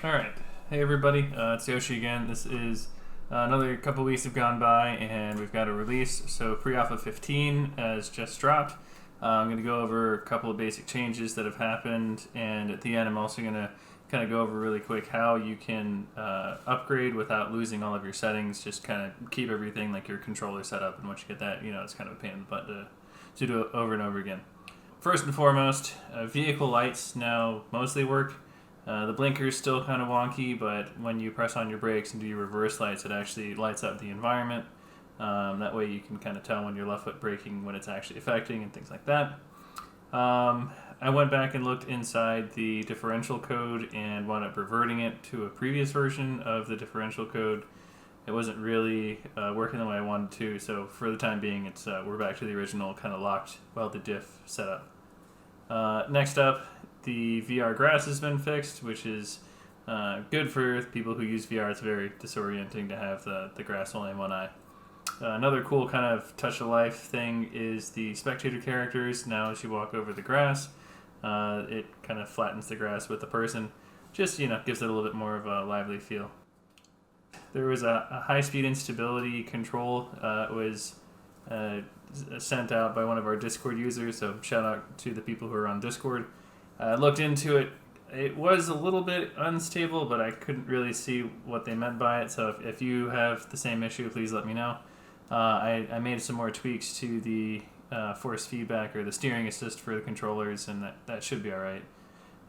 Alright, hey everybody, it's Yoshi again. This is another couple weeks have gone by and we've got a release. So PreAlpha 15 has just dropped. I'm going to go over a couple of basic changes that have happened, and at the end I'm also going to kind of go over really quick how you can upgrade without losing all of your settings. Just kind of keep everything like your controller set up, and once you get that, it's kind of a pain in the butt to do it over and over again. First and foremost, vehicle lights now mostly work. The blinker is still kind of wonky, but when you press on your brakes and do your reverse lights, it actually lights up the environment. That way you can kind of tell when you're left foot braking, when it's actually affecting and things like that. I went back and looked inside the differential code and wound up reverting it to a previous version of the differential code. It wasn't really working the way I wanted to, so for the time being, we're back to the original kind of locked welded diff setup. Next up, the VR grass has been fixed, which is good for people who use VR. It's very disorienting to have the grass only in one eye. Another cool kind of touch of life thing is the spectator characters. Now as you walk over the grass, it kind of flattens the grass with the person. Just, gives it a little bit more of a lively feel. There was a high-speed instability control. It was sent out by one of our Discord users, so shout out to the people who are on Discord. I looked into it. It was a little bit unstable, but I couldn't really see what they meant by it. So if you have the same issue, please let me know. I made some more tweaks to the force feedback or the steering assist for the controllers, and that should be all right.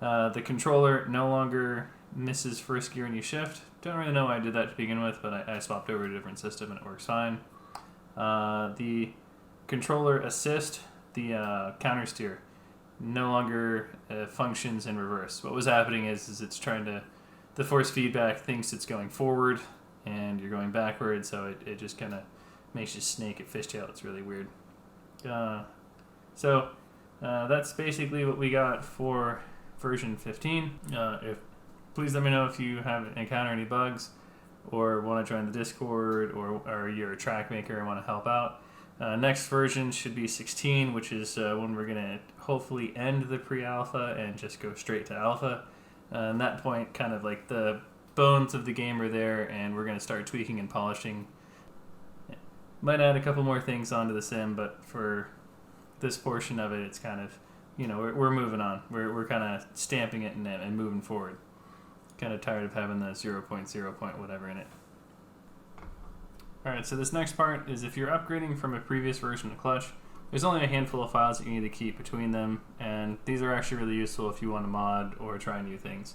The controller no longer misses first gear when you shift. Don't really know why I did that to begin with, but I swapped over to a different system and it works fine. The controller assist, the counter steer, no longer functions in reverse. What was happening is it's trying to, the force feedback thinks it's going forward and you're going backwards, so it just kind of makes you snake at fishtail. It's really weird. So that's basically what we got for version 15. Please let me know if you have encountered any bugs or want to join the Discord, or you're a track maker and want to help out. Next version should be 16, which is when we're going to hopefully end the pre-alpha and just go straight to alpha. At that point, kind of like the bones of the game are there, and we're going to start tweaking and polishing. Might add a couple more things onto the sim, but for this portion of it, it's kind of, we're moving on. We're kind of stamping it and moving forward. Kind of tired of having the 0.0 whatever in it. Alright, so this next part is if you're upgrading from a previous version of Clutch, there's only a handful of files that you need to keep between them, and these are actually really useful if you want to mod or try new things.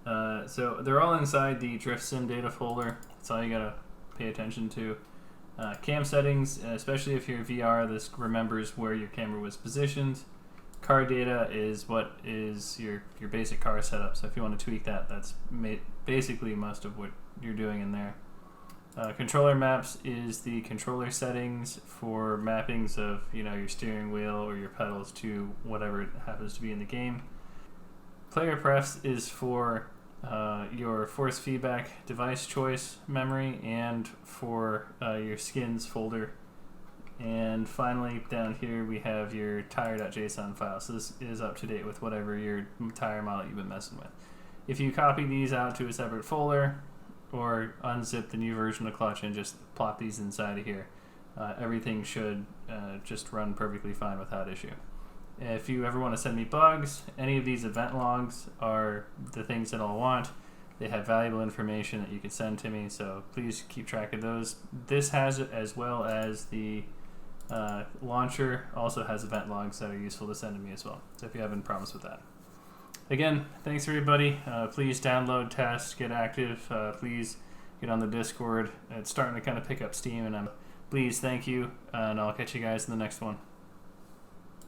So they're all inside the Drift Sim data folder. That's all you gotta pay attention to. Cam settings, especially if you're VR, this remembers where your camera was positioned. Car data is what is your basic car setup, so if you want to tweak that, that's basically most of what you're doing in there. Controller maps is the controller settings for mappings of your steering wheel or your pedals to whatever it happens to be in the game. Player prefs is for your force feedback device choice memory and for your skins folder. And finally, down here we have your tire.json file. So this is up to date with whatever your tire model you've been messing with. If you copy these out to a separate folder or unzip the new version of Clutch and just plop these inside of here, everything should just run perfectly fine without issue. If you ever want to send me bugs, any of these event logs are the things that I'll want. They have valuable information that you can send to me, so please keep track of those. This has it, as well as the launcher also has event logs that are useful to send to me as well, so if you have any problems with that. Again, thanks everybody. Please download, test, get active. Please get on the Discord. It's starting to kind of pick up steam, and please, thank you, and I'll catch you guys in the next one.